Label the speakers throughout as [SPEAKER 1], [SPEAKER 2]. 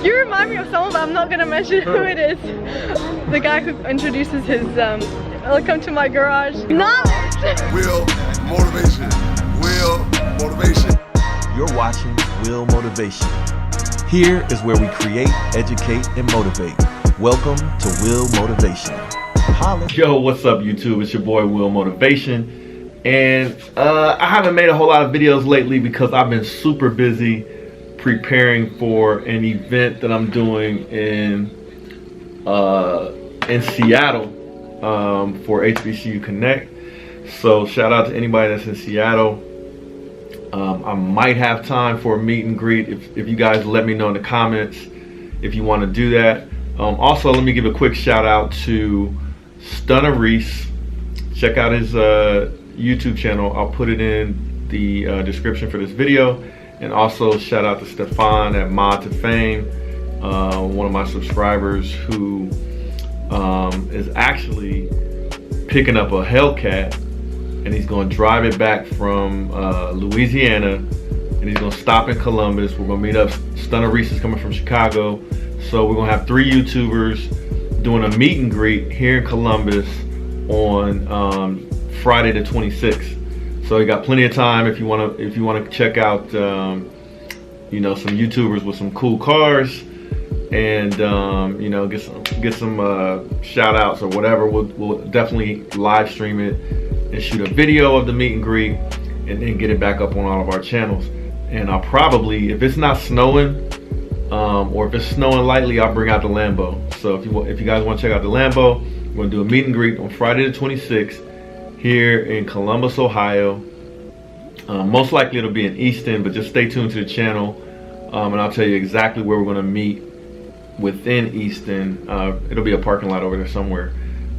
[SPEAKER 1] You remind me of someone, but I'm not gonna mention who it is. The guy who introduces his welcome to my garage. Knowledge!
[SPEAKER 2] Will motivation. Will motivation.
[SPEAKER 3] You're watching Will Motivation. Here is where we create, educate, and motivate. Welcome to Will Motivation. Holla.
[SPEAKER 4] Yo, what's up YouTube? It's your boy Will Motivation. And I haven't made a whole lot of videos lately because I've been super busy preparing for an event that I'm doing in Seattle for HBCU Connect. So shout out to anybody that's in Seattle. I might have time for a meet and greet if you guys let me know in the comments if you want to do that. Also, let me give a quick shout out to Stunner Reese. Check out his YouTube channel. I'll put it in the description for this video. And also shout out to Stefan at Mod to Fame, one of my subscribers who is actually picking up a Hellcat, and he's going to drive it back from Louisiana, and he's going to stop in Columbus. We're going to meet up. Stunner Reese is coming from Chicago, so we're going to have 3 YouTubers doing a meet and greet here in Columbus on Friday the 26th. So you got plenty of time if you want to check out you know, some YouTubers with some cool cars, and you know, get some shout outs or whatever. We'll definitely live stream it and shoot a video of the meet and greet, and then get it back up on all of our channels. And I'll probably, if it's not snowing or if it's snowing lightly, I'll bring out the Lambo. So if you guys want to check out the Lambo, we're gonna do a meet and greet on Friday the 26th here in Columbus, Ohio. Most likely it'll be in Easton, but just stay tuned to the channel, and I'll tell you exactly where we're going to meet within Easton. It'll be a parking lot over there somewhere,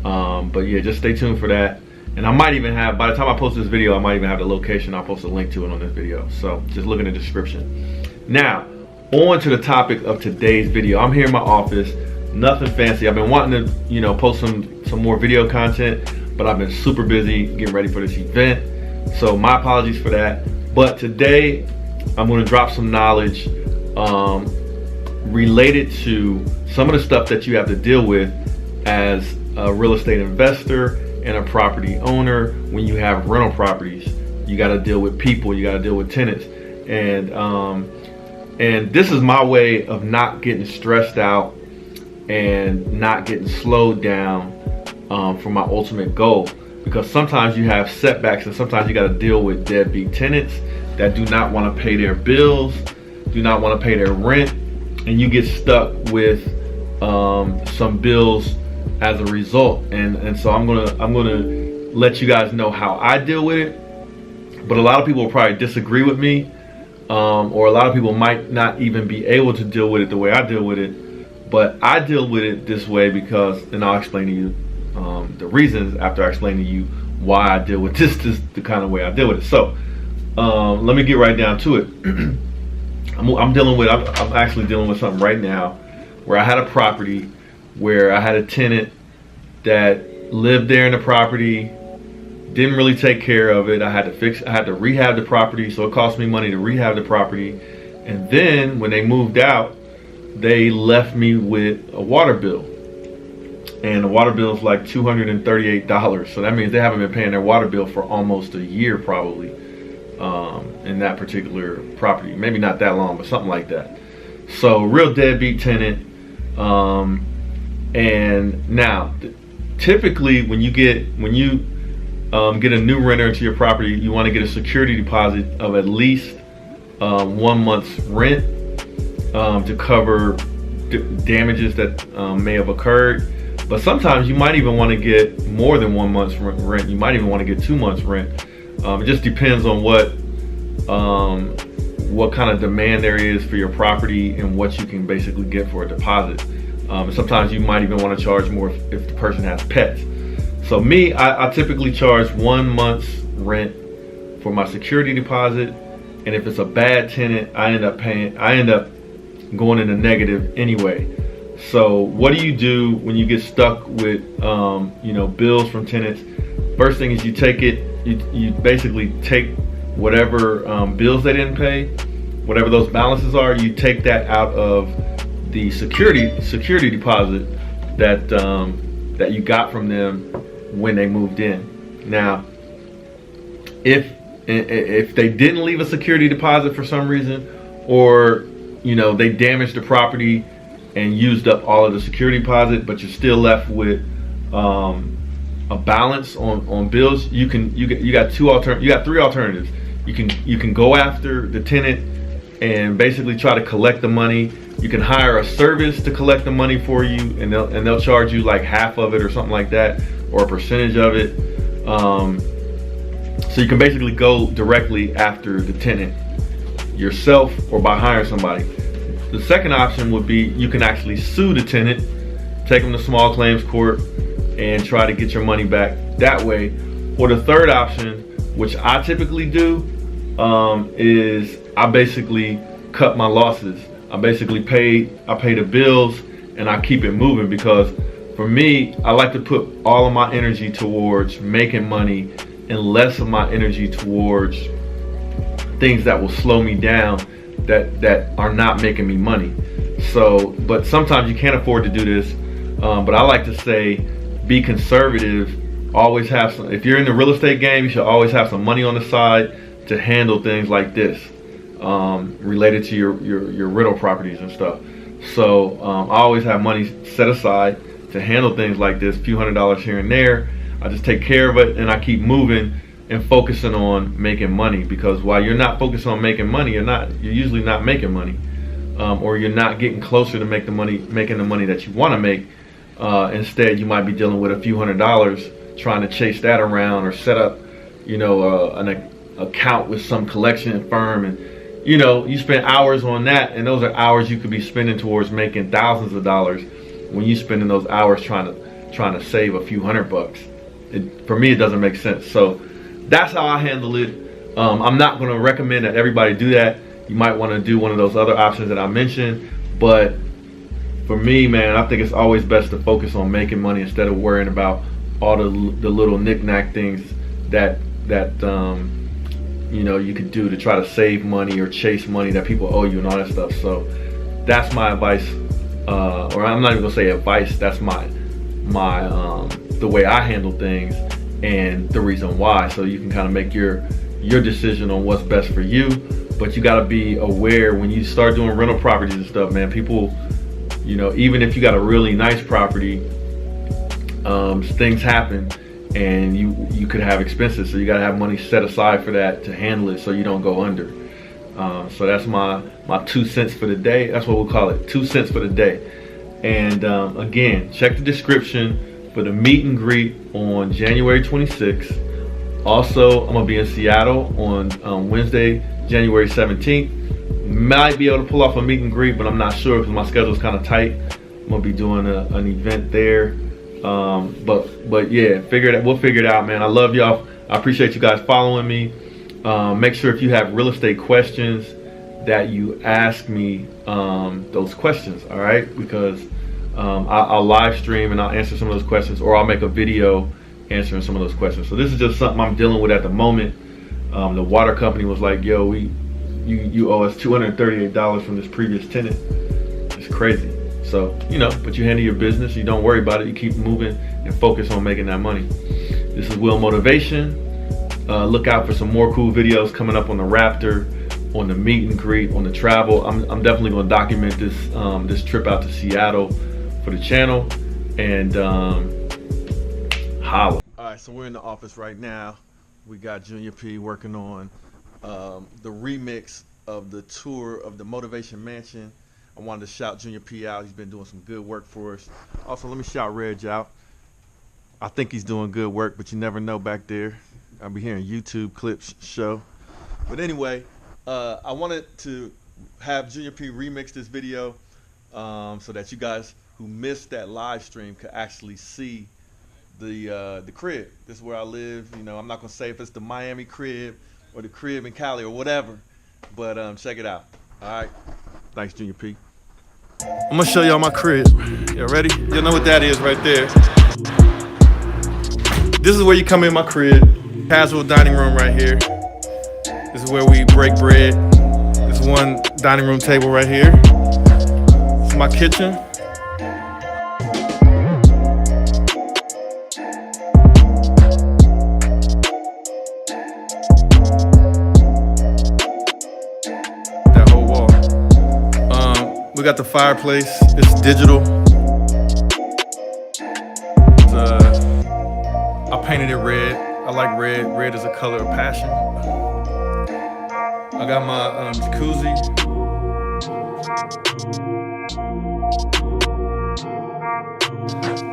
[SPEAKER 4] but yeah, just stay tuned for that. And I might even have, by the time I post this video, I might even have the location. I'll post a link to it on this video, so just look in the description. Now, on to the topic of today's video. I'm here in my office, nothing fancy. I've been wanting to, you know, post some more video content, but I've been super busy getting ready for this event. So my apologies for that. But today I'm going to drop some knowledge related to some of the stuff that you have to deal with as a real estate investor and a property owner when you have rental properties. You got to deal with people, you got to deal with tenants. And this is my way of not getting stressed out and not getting slowed down for my ultimate goal, because sometimes you have setbacks and sometimes you got to deal with deadbeat tenants that do not want to pay their bills, do not want to pay their rent, and you get stuck with some bills as a result. And so I'm gonna let you guys know how I deal with it. But a lot of people will probably disagree with me, or a lot of people might not even be able to deal with it the way I deal with it. But I deal with it this way because, and I'll explain to you the reasons after I explain to you why I deal with this the kind of way I deal with it. So let me get right down to it. I'm actually dealing with something right now where I had a property where I had a tenant that lived there in the property, didn't really take care of it. I had to rehab the property, so it cost me money to rehab the property. And then when they moved out, they left me with a water bill. And the water bill is like $238. So that means they haven't been paying their water bill for almost a year probably in that particular property. Maybe not that long, but something like that. So real deadbeat tenant. And now, typically when you get a new renter into your property, you want to get a security deposit of at least 1 month's rent to cover damages that may have occurred. But sometimes you might even want to get more than 1 month's rent. You might even want to get 2 months rent. It just depends on what kind of demand there is for your property and what you can basically get for a deposit. Sometimes you might even want to charge more if the person has pets. So me, I typically charge 1 month's rent for my security deposit, and if it's a bad tenant, I end up going in the negative anyway. So what do you do when you get stuck with you know, bills from tenants? First thing is you basically take whatever bills they didn't pay, whatever those balances are, you take that out of the security deposit that that you got from them when they moved in. Now, if they didn't leave a security deposit for some reason, or they damaged the property and used up all of the security deposit, but you're still left with a balance on bills, you got three alternatives. You can go after the tenant and basically try to collect the money. You can hire a service to collect the money for you, and they'll charge you like half of it or something like that, or a percentage of it. So you can basically go directly after the tenant yourself or by hiring somebody. The second option would be you can actually sue the tenant, take them to small claims court, and try to get your money back that way. Or the third option, which I typically do, is I basically cut my losses. I pay the bills and I keep it moving, because for me, I like to put all of my energy towards making money and less of my energy towards things that will slow me down, that are not making me money. So, but sometimes you can't afford to do this. But I like to say, be conservative. Always have some. If you're in the real estate game, you should always have some money on the side to handle things like this, related to your rental properties and stuff. So I always have money set aside to handle things like this, a few $100s here and there. I just take care of it and I keep moving and focusing on making money, because while you're not focused on making money, you're usually not making money, or you're not getting closer to making the money that you want to make. Instead, you might be dealing with a few $100s, trying to chase that around, or set up, an account with some collection firm, and you spend hours on that, and those are hours you could be spending towards making thousands of dollars, when you spending those hours trying to save a few $100. For me, it doesn't make sense. So that's how I handle it. I'm not going to recommend that everybody do that. You might want to do one of those other options that I mentioned, but for me, man, I think it's always best to focus on making money instead of worrying about all the little knick-knack things that you could do to try to save money or chase money that people owe you and all that stuff. So that's my advice, or I'm not even gonna say advice. That's my the way I handle things and the reason why. So you can kind of make your decision on what's best for you. But you got to be aware when you start doing rental properties and stuff, man. People, even if you got a really nice property, things happen, and you could have expenses, so you got to have money set aside for that to handle it, so you don't go under. So that's my 2 cents for the day. That's what we'll call it, 2 cents for the day. And again, check the description for the meet and greet on January 26th. Also, I'm gonna be in Seattle on Wednesday, January 17th. Might be able to pull off a meet and greet, but I'm not sure because my schedule's kind of tight. I'm gonna be doing an event there. But yeah, we'll figure it out, man. I love y'all. I appreciate you guys following me. Make sure if you have real estate questions that you ask me those questions, all right? Because I'll live stream and I'll answer some of those questions, or I'll make a video answering some of those questions. So this is just something I'm dealing with at the moment. The water company was like, yo, you owe us $238 from this previous tenant. It's crazy. So, but you handle your business, you don't worry about it, you keep moving and focus on making that money. This is Will Motivation. Look out for some more cool videos coming up on the Raptor, on the meet and greet, on the travel. I'm definitely going to document this trip out to Seattle for the channel, and holla. All right, so we're in the office right now. We got Junior P working on the remix of the tour of the Motivation Mansion. I wanted to shout Junior P out. He's been doing some good work for us. Also, let me shout Reg out. I think he's doing good work, but you never know back there. I'll be hearing YouTube clips show. But anyway, I wanted to have Junior P remix this video so that you guys who missed that live stream could actually see the crib. This is where I live. I'm not gonna say if it's the Miami crib or the crib in Cali or whatever, but check it out. All right, thanks, Junior P. I'm gonna show y'all my crib. You ready? You know what that is right there. This is where you come in my crib. Casual dining room right here. This is where we break bread. There's one dining room table right here. It's my kitchen. That whole wall. We got the fireplace. It's digital. I painted it red. I like red. Red is a color of passion. I got my jacuzzi.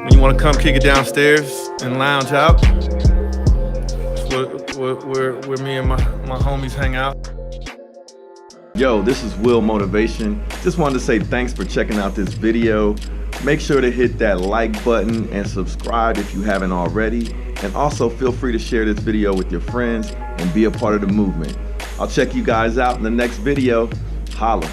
[SPEAKER 4] When you want to come kick it downstairs and lounge out, it's where me and my homies hang out.
[SPEAKER 3] Yo, this is Will Motivation. Just wanted to say thanks for checking out this video. Make sure to hit that like button and subscribe if you haven't already. And also feel free to share this video with your friends and be a part of the movement. I'll check you guys out in the next video. Holla.